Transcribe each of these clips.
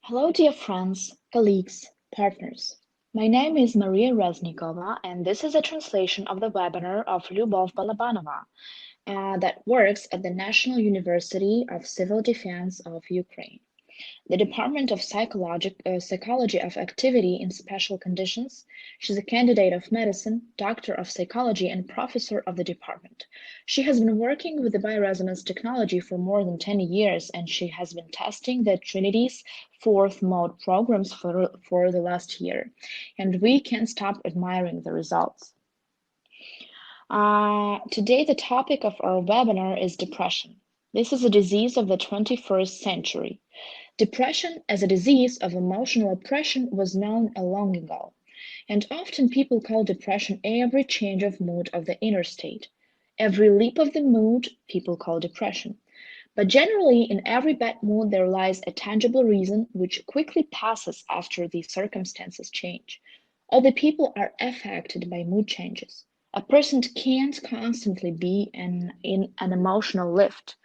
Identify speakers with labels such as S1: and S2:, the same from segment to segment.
S1: Hello, dear friends, colleagues, partners. My name is Maria Reznikova, and this is a translation of the webinar of Lyubov Balabanova that works at the National University of Civil Defense of Ukraine. The Department of Psychology of Activity in Special Conditions. She's a candidate of medicine, doctor of psychology, and professor of the department. She has been working with the bioresonance technology for more than 10 years, and she has been testing the Trinity's fourth mode programs for the last year. And we can't stop admiring the results. Today, the topic of our webinar is depression. This is a disease of the 21st century. Depression as a disease of emotional oppression was known long ago, and often people call depression every change of mood of the inner state. Every leap of the mood people call depression. But generally, in every bad mood there lies a tangible reason which quickly passes after the circumstances change. All the people are affected by mood changes. A person can't constantly be in an emotional lift.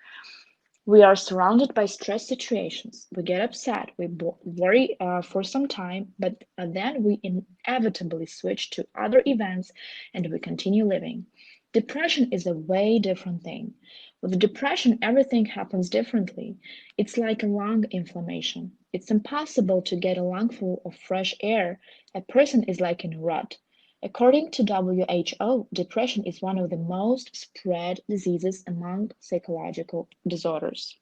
S1: We are surrounded by stress situations. We get upset, we worry for some time, but then we inevitably switch to other events and we continue living. Depression is a way different thing. With depression, everything happens differently. It's like a lung inflammation. It's impossible to get a lungful of fresh air. A person is like in a rut. According to WHO, depression is one of the most spread diseases among psychological disorders.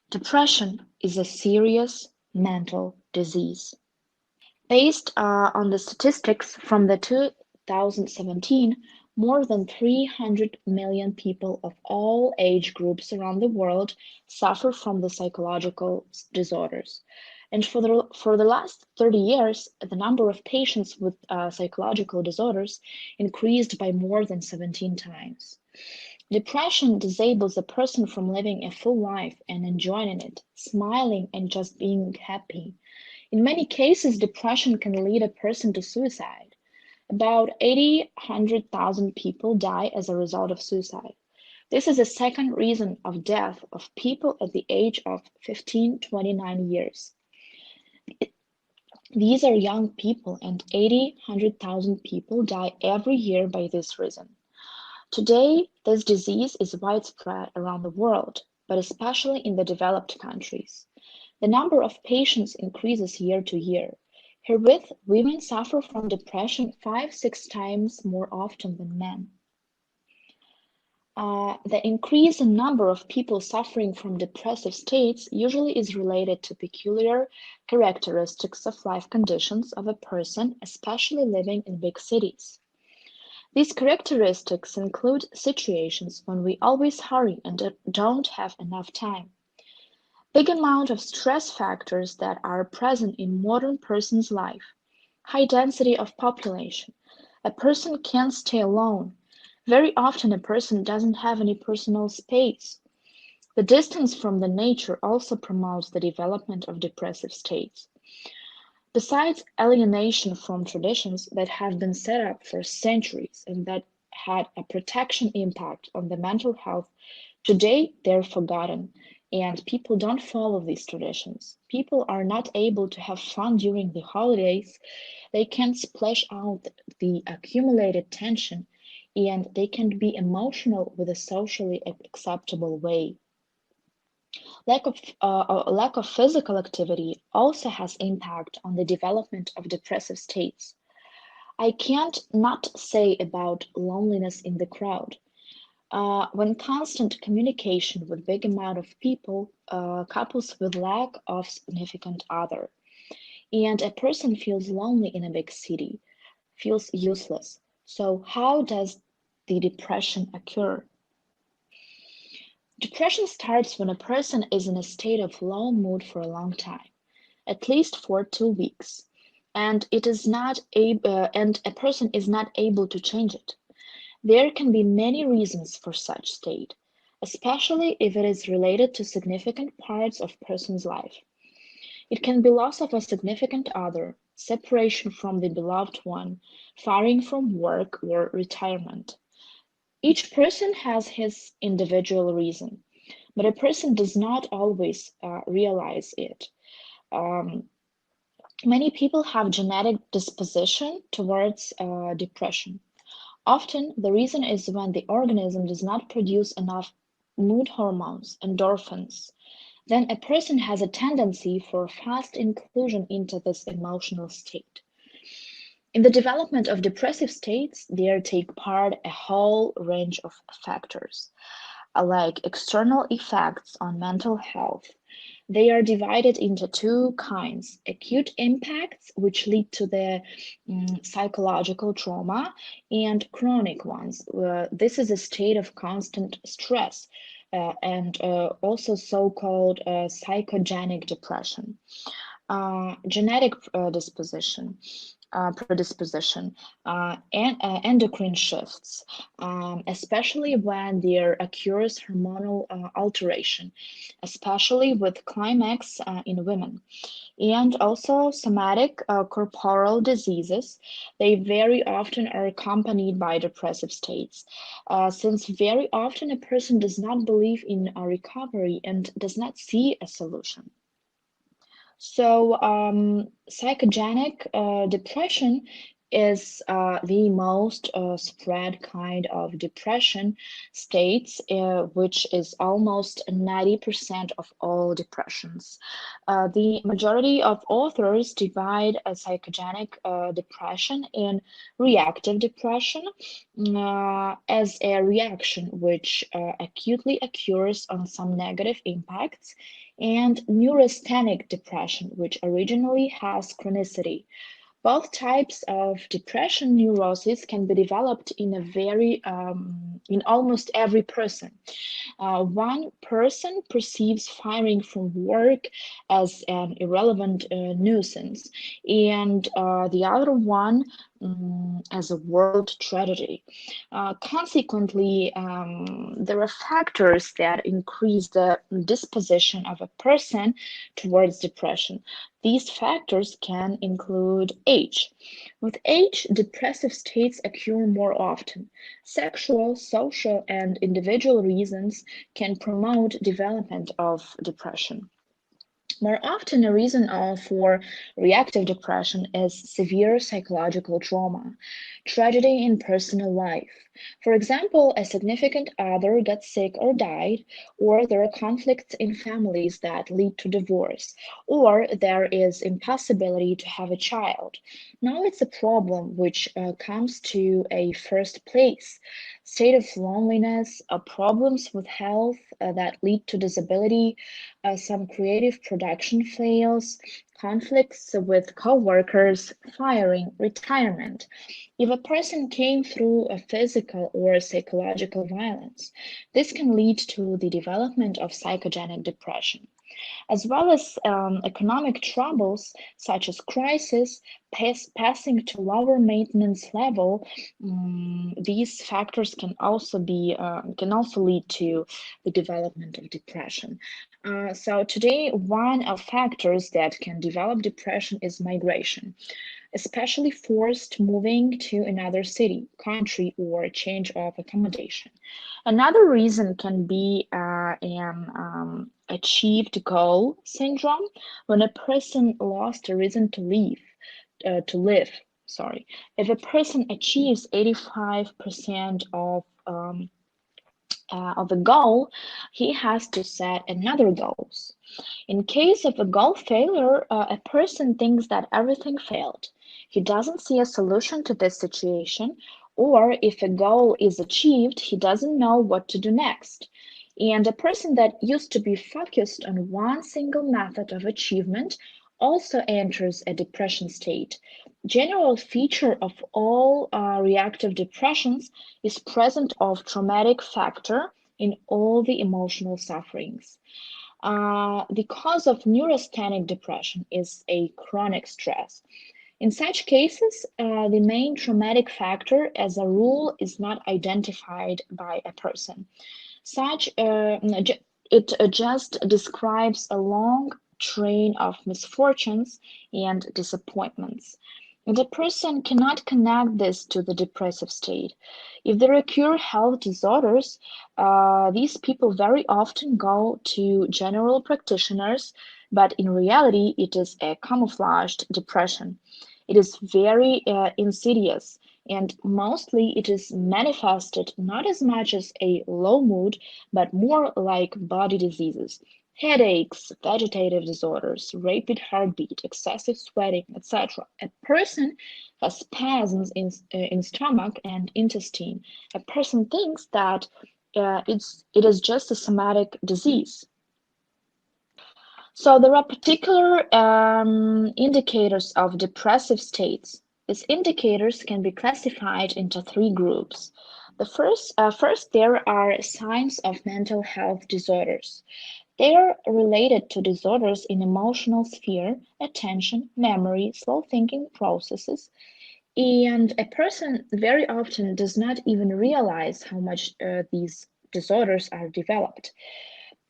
S1: Depression is a serious mental disease. Based on the statistics from the 2017, more than 300 million people of all age groups around the world suffer from the psychological disorders. And for the last 30 years, the number of patients with psychological disorders increased by more than 17 times. Depression disables a person from living a full life and enjoying it, smiling and just being happy. In many cases, depression can lead a person to suicide. About 100,000 people die as a result of suicide. This is the second reason of death of people at the age of 15 to 29 years. These are young people, and 100,000 people die every year by this reason. Today, this disease is widespread around the world, but especially in the developed countries. The number of patients increases year to year. Herewith, women suffer from depression 5-6 times more often than men. The increase in number of people suffering from depressive states usually is related to peculiar characteristics of life conditions of a person, especially living in big cities. These characteristics include situations when we always hurry and don't have enough time. Big amount of stress factors that are present in modern person's life. High density of population. A person can't stay alone. Very often a person doesn't have any personal space. The distance from the nature also promotes the development of depressive states. Besides alienation from traditions that have been set up for centuries and that had a protection impact on the mental health, today they're forgotten and people don't follow these traditions. People are not able to have fun during the holidays. They can't splash out the accumulated tension and they can be emotional with a socially acceptable way. Lack of physical activity also has impact on the development of depressive states. I can't not say about loneliness in the crowd. When constant communication with big amount of people couples with lack of significant other, and a person feels lonely in a big city, feels useless. So how does the depression occur? Depression starts when a person is in a state of low mood for a long time, at least for 2 weeks, and and a person is not able to change it. There can be many reasons for such state, especially if it is related to significant parts of person's life. It can be loss of a significant other, separation from the beloved one, firing from work, or retirement. Each person has his individual reason, but a person does not always realize it. Many people have genetic disposition towards depression. Often, the reason is when the organism does not produce enough mood hormones, endorphins. Then a person has a tendency for fast inclusion into this emotional state. In the development of depressive states, there take part a whole range of factors, like external effects on mental health. They are divided into two kinds: acute impacts, which lead to the psychological trauma, and chronic ones. This is a state of constant stress and also so-called psychogenic depression. Genetic predisposition, and endocrine shifts, especially when there occurs hormonal alteration, especially with climax in women, and also somatic corporal diseases. They very often are accompanied by depressive states, since very often a person does not believe in a recovery and does not see a solution. So, psychogenic depression is the most spread kind of depression states, which is almost 90% of all depressions. The majority of authors divide a psychogenic depression in reactive depression as a reaction which acutely occurs on some negative impacts, and neurasthenic depression, which originally has chronicity. Both types of depression neurosis can be developed in almost every person. One person perceives firing from work as an irrelevant nuisance, and the other one as a world tragedy. Consequently, there are factors that increase the disposition of a person towards depression. These factors can include age. With age, depressive states occur more often. Sexual, social, and individual reasons can promote development of depression. More often, a reason for reactive depression is severe psychological trauma, tragedy in personal life. For example, a significant other got sick or died, or there are conflicts in families that lead to divorce, or there is impossibility to have a child. Now it's a problem which comes to a first place. State of loneliness, problems with health that lead to disability, some creative production fails, conflicts with coworkers, firing, retirement. If a person came through a physical or psychological violence, this can lead to the development of psychogenic depression, as well as economic troubles such as crisis, passing to lower maintenance level. These factors can also lead to the development of depression. So today, one of factors that can develop depression is migration, especially forced moving to another city, country, or change of accommodation. Another reason can be an achieved goal syndrome, when a person lost a reason to live. Sorry, if a person achieves 85% of a goal, he has to set another goals. In case of a goal failure, a person thinks that everything failed. He doesn't see a solution to this situation, or if a goal is achieved, he doesn't know what to do next. And a person that used to be focused on one single method of achievement also enters a depression state. General feature of all reactive depressions is presence of traumatic factor in all the emotional sufferings. The cause of neurasthenic depression is a chronic stress. In such cases, the main traumatic factor, as a rule, is not identified by a person. Such it just describes a long train of misfortunes and disappointments. The person cannot connect this to the depressive state. If there occur health disorders, these people very often go to general practitioners but in reality, it is a camouflaged depression. It is very insidious, and mostly it is manifested not as much as a low mood, but more like body diseases. Headaches, vegetative disorders, rapid heartbeat, excessive sweating, etc. A person has spasms in stomach and intestine. A person thinks that it is just a somatic disease. So there are particular indicators of depressive states. These indicators can be classified into three groups. First, there are signs of mental health disorders. They are related to disorders in emotional sphere, attention, memory, slow thinking processes, and a person very often does not even realize how much these disorders are developed.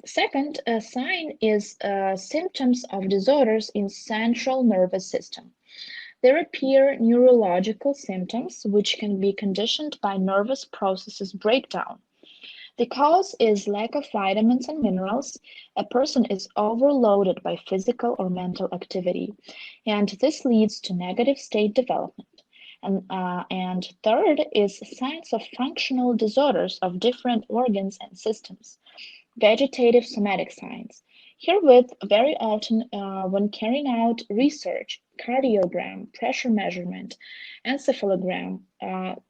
S1: Second, a sign is symptoms of disorders in central nervous system. There appear neurological symptoms which can be conditioned by nervous processes breakdown. The cause is lack of vitamins and minerals. A person is overloaded by physical or mental activity, and this leads to negative state development. And third is signs of functional disorders of different organs and systems. Vegetative somatic signs. Herewith, very often when carrying out research, cardiogram, pressure measurement, encephalogram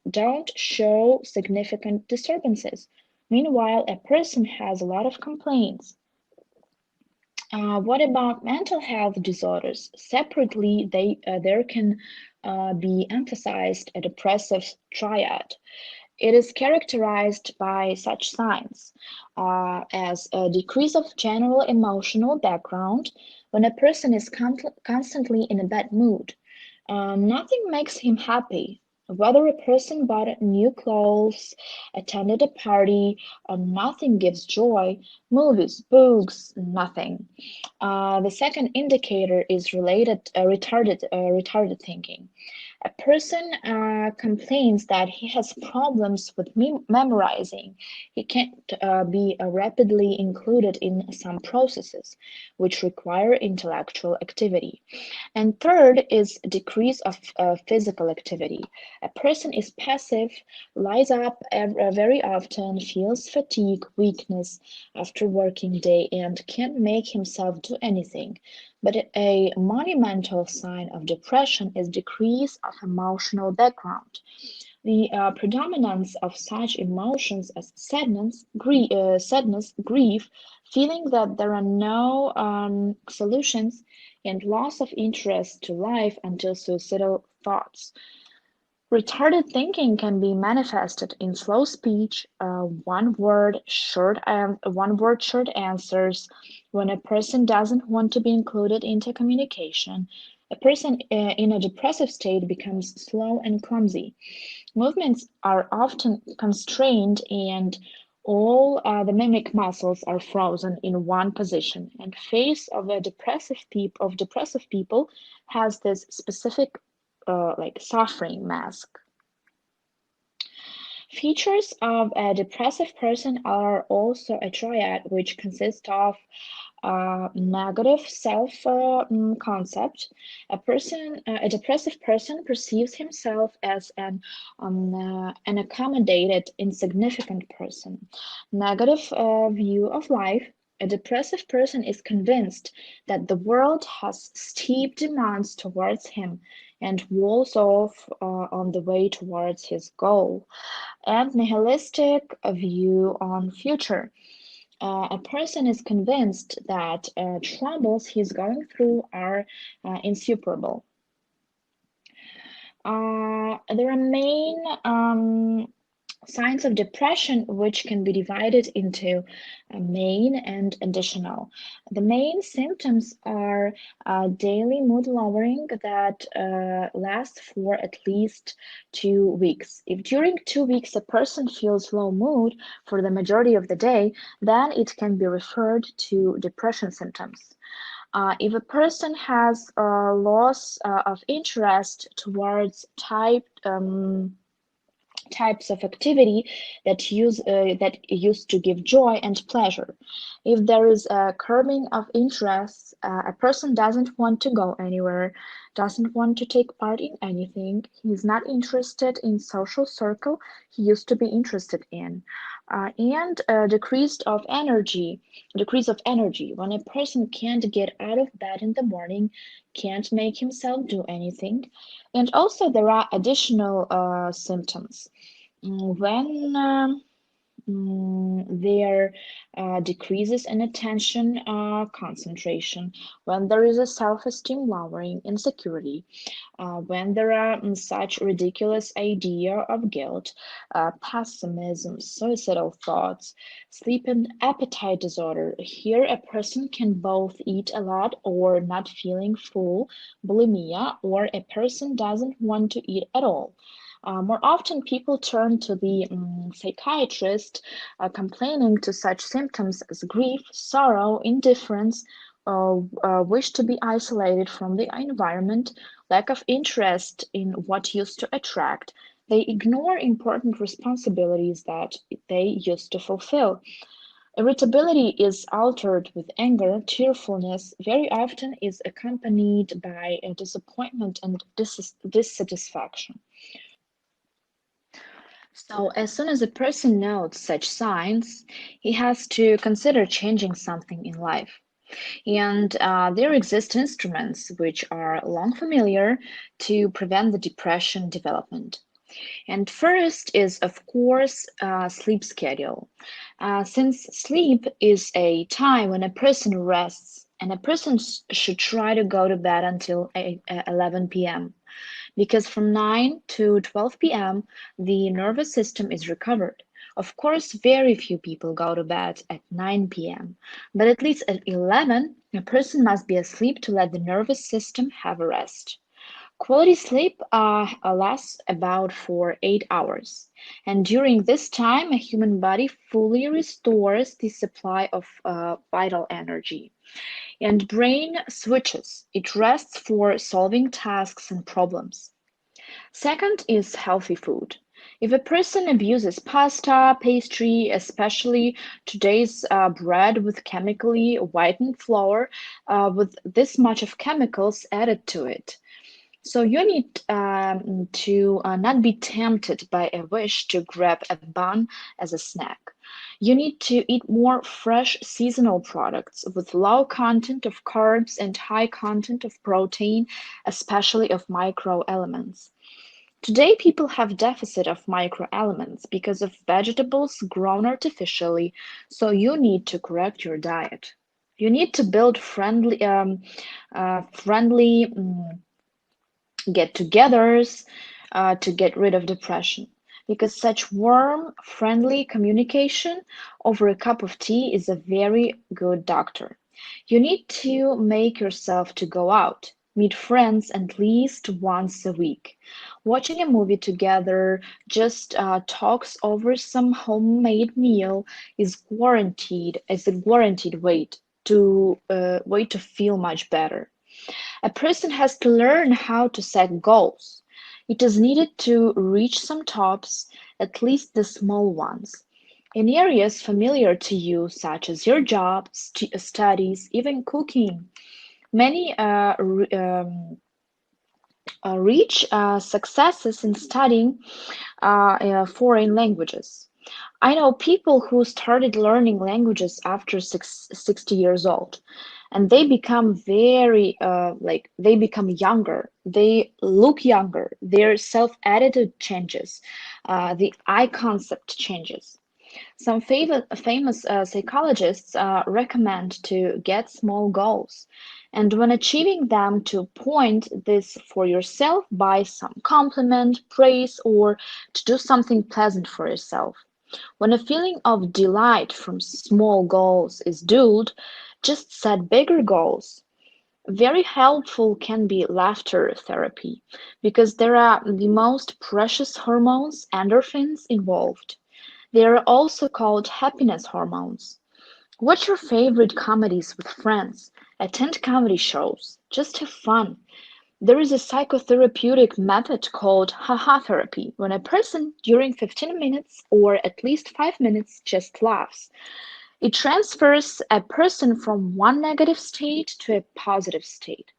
S1: don't show significant disturbances. Meanwhile, a person has a lot of complaints. What about mental health disorders? Separately, there can be emphasized a depressive triad. It is characterized by such signs as a decrease of general emotional background when a person is constantly in a bad mood. Nothing makes him happy. Whether a person bought new clothes, attended a party, or nothing gives joy, movies, books, nothing. The second indicator is retarded thinking. A person complains that he has problems with memorizing. He can't be rapidly included in some processes which require intellectual activity. And third is decrease of physical activity. A person is passive, lies up very often, feels fatigue, weakness after working day, and can't make himself do anything. But a monumental sign of depression is decrease of emotional background. The predominance of such emotions as sadness, grief, feeling that there are no solutions, and loss of interest to life until suicidal thoughts. Retarded thinking can be manifested in slow speech, one word short answers, when a person doesn't want to be included into communication. A person in a depressive state becomes slow and clumsy. Movements are often constrained and all the mimic muscles are frozen in one position, and face of depressive people has this specific like suffering mask. Features of a depressive person are also a triad which consists of negative self-concept. A depressive person perceives himself as an accommodated, insignificant person. Negative view of life. A depressive person is convinced that the world has steep demands towards him and walls off on the way towards his goal. And nihilistic view on future. A person is convinced that troubles he's going through are insuperable. There are main signs of depression which can be divided into main and additional. The main symptoms are daily mood lowering that lasts for at least 2 weeks. If during 2 weeks a person feels low mood for the majority of the day, then it can be referred to depression symptoms. If a person has a loss of interest towards types of activity that used to give joy and pleasure. If there is a curbing of interests, a person doesn't want to go anywhere, doesn't want to take part in anything. He's not interested in social circle he used to be interested in. And decrease of energy. When a person can't get out of bed in the morning, can't make himself do anything. And also there are additional symptoms. When there decreases in attention concentration, when there is a self-esteem lowering, insecurity, when there are such ridiculous idea of guilt, pessimism, suicidal thoughts, sleep and appetite disorder. Here a person can both eat a lot or not feeling full, bulimia, or a person doesn't want to eat at all. More often, people turn to the psychiatrist, complaining to such symptoms as grief, sorrow, indifference, wish to be isolated from the environment, lack of interest in what used to attract. They ignore important responsibilities that they used to fulfill. Irritability is altered with anger. Tearfulness very often is accompanied by a disappointment and dissatisfaction. So, as soon as a person notes such signs, he has to consider changing something in life. And there exist instruments which are long familiar to prevent the depression development. And first is, of course, sleep schedule. Since sleep is a time when a person rests, and a person should try to go to bed until 11 p.m. because from 9 to 12 p.m. the nervous system is recovered. Of course, very few people go to bed at 9 p.m., but at least at 11, a person must be asleep to let the nervous system have a rest. Quality sleep lasts about for 8 hours, and during this time, a human body fully restores the supply of vital energy. And brain switches. It rests for solving tasks and problems. Second is healthy food. If a person abuses pasta, pastry, especially today's bread with chemically whitened flour, with this much of chemicals added to it, so you need to not be tempted by a wish to grab a bun as a snack. You need to eat more fresh seasonal products with low content of carbs and high content of protein, especially of microelements. Today, people have deficit of microelements because of vegetables grown artificially, so you need to correct your diet. You need to build friendly get-togethers to get rid of depression. Because such warm, friendly communication over a cup of tea is a very good doctor. You need to make yourself to go out, meet friends at least once a week. Watching a movie together, just talks over some homemade meal is a guaranteed way to feel much better. A person has to learn how to set goals. It is needed to reach some tops, at least the small ones, in areas familiar to you, such as your job, studies, even cooking. Many reach successes in studying foreign languages. I know people who started learning languages after 60 years old, and they become very they become younger, they look younger, their self-attitude changes, the eye concept changes. Some famous psychologists recommend to get small goals, and when achieving them, to point this for yourself by some compliment, praise, or to do something pleasant for yourself. When a feeling of delight from small goals is dulled, just set bigger goals. Very helpful can be laughter therapy because there are the most precious hormones, endorphins, involved. They are also called happiness hormones. Watch your favorite comedies with friends. Attend comedy shows. Just have fun. There is a psychotherapeutic method called haha therapy, when a person during 15 minutes or at least 5 minutes just laughs. It transfers a person from one negative state to a positive state.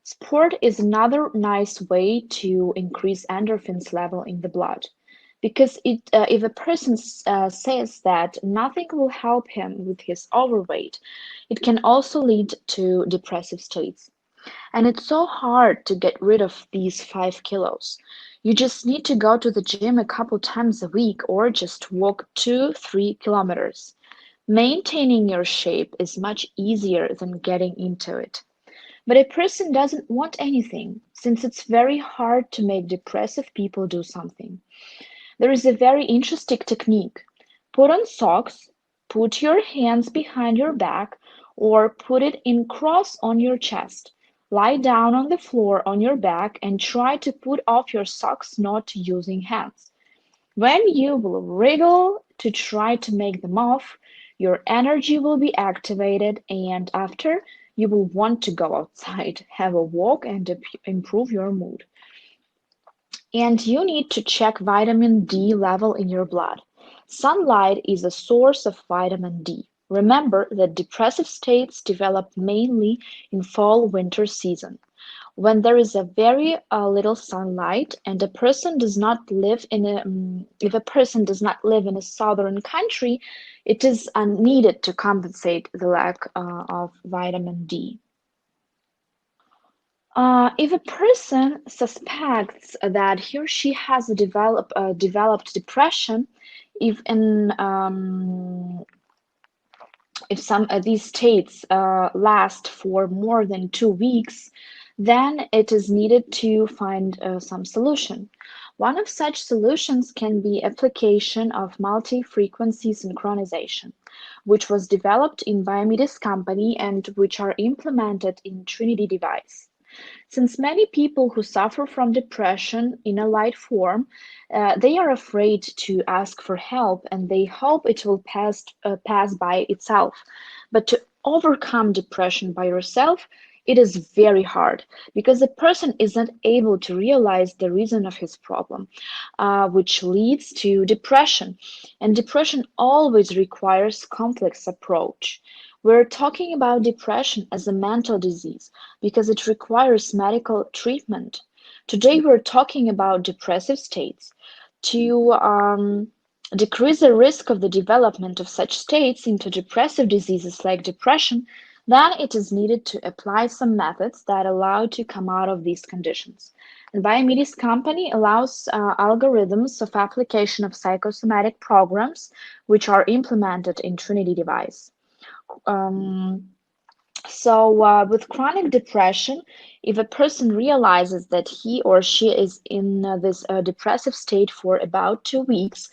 S1: Sport is another nice way to increase endorphins level in the blood because if a person says that nothing will help him with his overweight, it can also lead to depressive states. And it's so hard to get rid of these 5 kilos. You just need to go to the gym a couple times a week or just walk 2, 3 kilometers. Maintaining your shape is much easier than getting into it. But a person doesn't want anything, since it's very hard to make depressive people do something. There is a very interesting technique. Put on socks, put your hands behind your back, or put it in cross on your chest. Lie down on the floor on your back and try to put off your socks not using hands. When you will wriggle to try to make them off, your energy will be activated, and after, you will want to go outside, have a walk, and improve your mood. And you need to check vitamin D level in your blood. Sunlight is a source of vitamin D. Remember that depressive states develop mainly in fall-winter season. When there is a very little sunlight and a person does not live in a if a person does not live in a southern country, it is needed to compensate the lack of vitamin D. If a person suspects that he or she has developed depression, if in if some of these states last for more than 2 weeks, then it is needed to find some solution. One of such solutions can be application of multi-frequency synchronization, which was developed in BIOMEDIS company and which are implemented in Trinity device. Since many people who suffer from depression in a light form, they are afraid to ask for help and they hope it will pass by itself. But to overcome depression by yourself, it is very hard because the person isn't able to realize the reason of his problem, which leads to depression. And depression always requires complex approach. We're talking about depression as a mental disease because it requires medical treatment. Today, we're talking about depressive states. To decrease the risk of the development of such states into depressive diseases like depression, then it is needed to apply some methods that allow to come out of these conditions. And Biomedes company allows algorithms of application of psychosomatic programs which are implemented in Trinity device. Um, with chronic depression, if a person realizes that he or she is in this depressive state for about 2 weeks,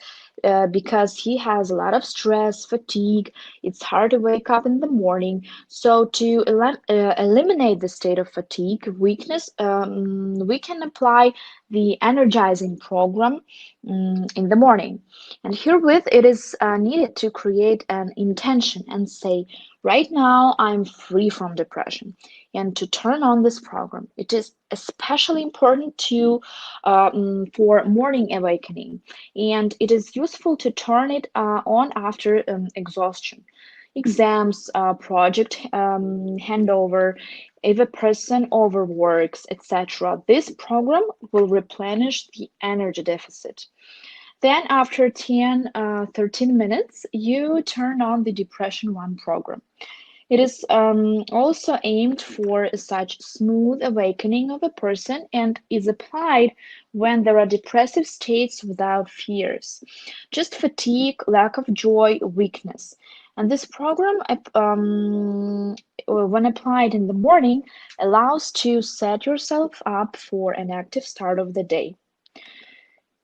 S1: because he has a lot of stress, fatigue, it's hard to wake up in the morning. So to eliminate the state of fatigue, weakness, we can apply the energizing program in the morning. And herewith, it is needed to create an intention and say, right now, I'm free from depression. And to turn on this program, it is especially important for morning awakening. And it is useful to turn it on after exhaustion. Exams, project handover, if a person overworks, etc. This program will replenish the energy deficit. Then after 13 minutes, you turn on the Depression 1 program. It is also aimed for such smooth awakening of a person and is applied when there are depressive states without fears, just fatigue, lack of joy, weakness. And this program, when applied in the morning, allows to set yourself up for an active start of the day.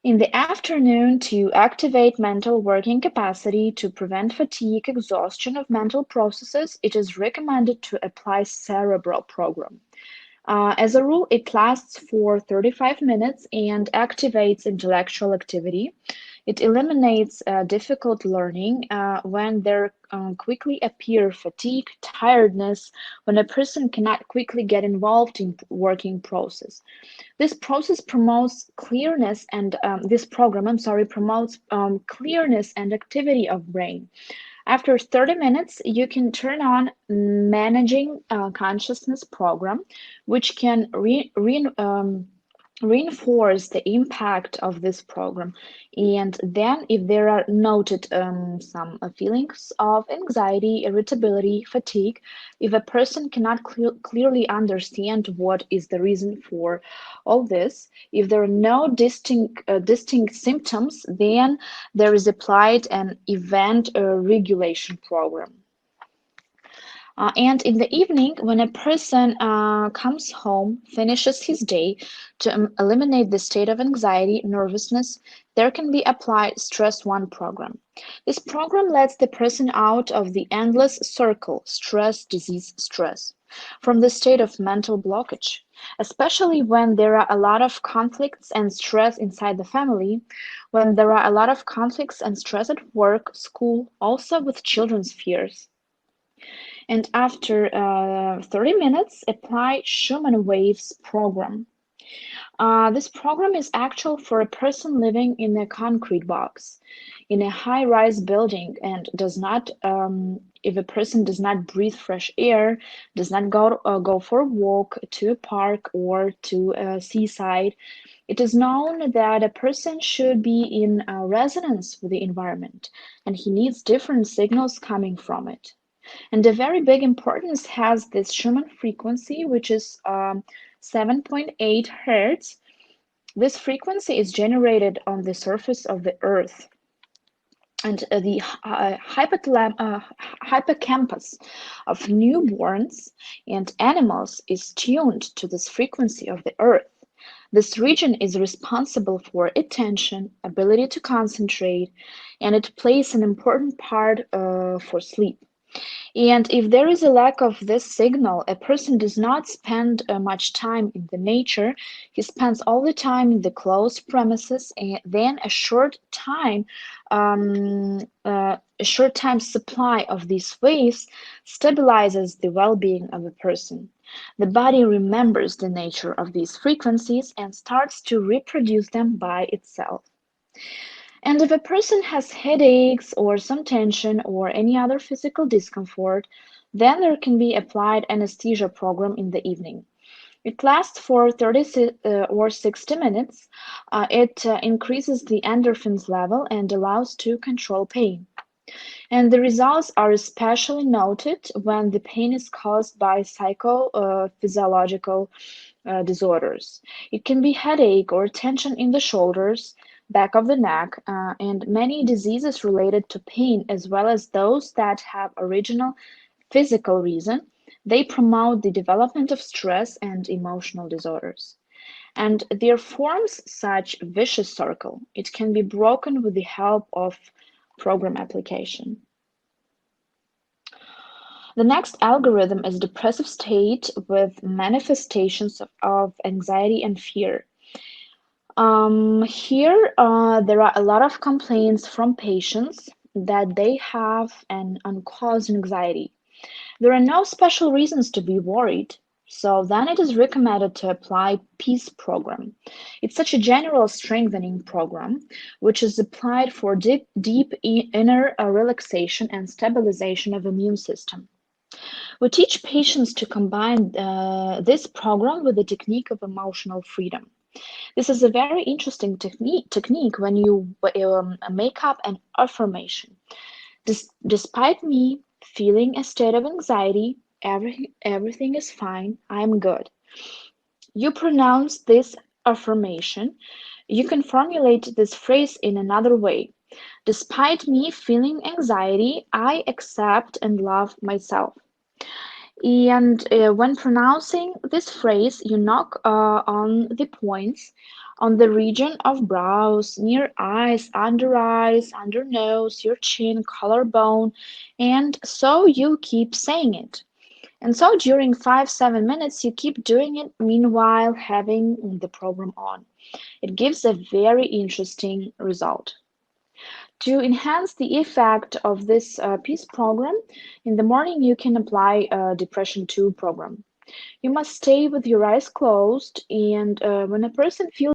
S1: In the afternoon, to activate mental working capacity to prevent fatigue, exhaustion of mental processes, it is recommended to apply cerebral program. As a rule, it lasts for 35 minutes and activates intellectual activity. It eliminates difficult learning when there quickly appear fatigue, tiredness, when a person cannot quickly get involved in working process. This process promotes clearness and this program, I'm sorry, promotes clearness and activity of brain. After 30 minutes, you can turn on Managing Consciousness program, which can reinforce the impact of this program. And then, if there are noted some feelings of anxiety, irritability, fatigue, if a person cannot clearly understand what is the reason for all this, if there are no distinct symptoms, then there is applied an event regulation program. And in the evening, when a person comes home, finishes his day, to eliminate the state of anxiety, nervousness, there can be applied Stress One program. This program lets the person out of the endless circle, stress, disease, stress, from the state of mental blockage. Especially when there are a lot of conflicts and stress inside the family, when there are a lot of conflicts and stress at work, school, also with children's fears. And after 30 minutes, apply Schumann Waves program. This program is actual for a person living in a concrete box, in a high-rise building, and does not, if a person does not breathe fresh air, does not go for a walk to a park or to a seaside, it is known that a person should be in resonance with the environment, and he needs different signals coming from it. And a very big importance has this Schumann frequency, which is 7.8 hertz. This frequency is generated on the surface of the Earth. And the hippocampus of newborns and animals is tuned to this frequency of the Earth. This region is responsible for attention, ability to concentrate, and it plays an important part for sleep. And if there is a lack of this signal, a person does not spend much time in the nature. He spends all the time in the closed premises, and then a short time supply of these waves stabilizes the well-being of a person. The body remembers the nature of these frequencies and starts to reproduce them by itself. And if a person has headaches or some tension or any other physical discomfort, then there can be applied anesthesia program in the evening. It lasts for 30 or 60 minutes. It increases the endorphins level and allows to control pain. And the results are especially noted when the pain is caused by psychophysiological disorders. It can be headache or tension in the shoulders, back of the neck, and many diseases related to pain, as well as those that have original physical reason. They promote the development of stress and emotional disorders. And their forms such vicious circle. It can be broken with the help of program application. The next algorithm is depressive state with manifestations of anxiety and fear. Here, there are a lot of complaints from patients that they have an uncaused anxiety. There are no special reasons to be worried, so then it is recommended to apply PEACE program. It's such a general strengthening program, which is applied for deep inner relaxation and stabilization of immune system. We teach patients to combine this program with the technique of emotional freedom. This is a very interesting technique when you make up an affirmation. Despite me feeling a state of anxiety, everything is fine, I'm good. You pronounce this affirmation. You can formulate this phrase in another way. Despite me feeling anxiety, I accept and love myself. And when pronouncing this phrase, you knock on the points on the region of brows, near eyes, under nose, your chin, collarbone, and so you keep saying it. And so during 5-7 minutes, you keep doing it, meanwhile having the program on. It gives a very interesting result. To enhance the effect of this peace program, in the morning you can apply a Depression 2 program. You must stay with your eyes closed, and when a person feels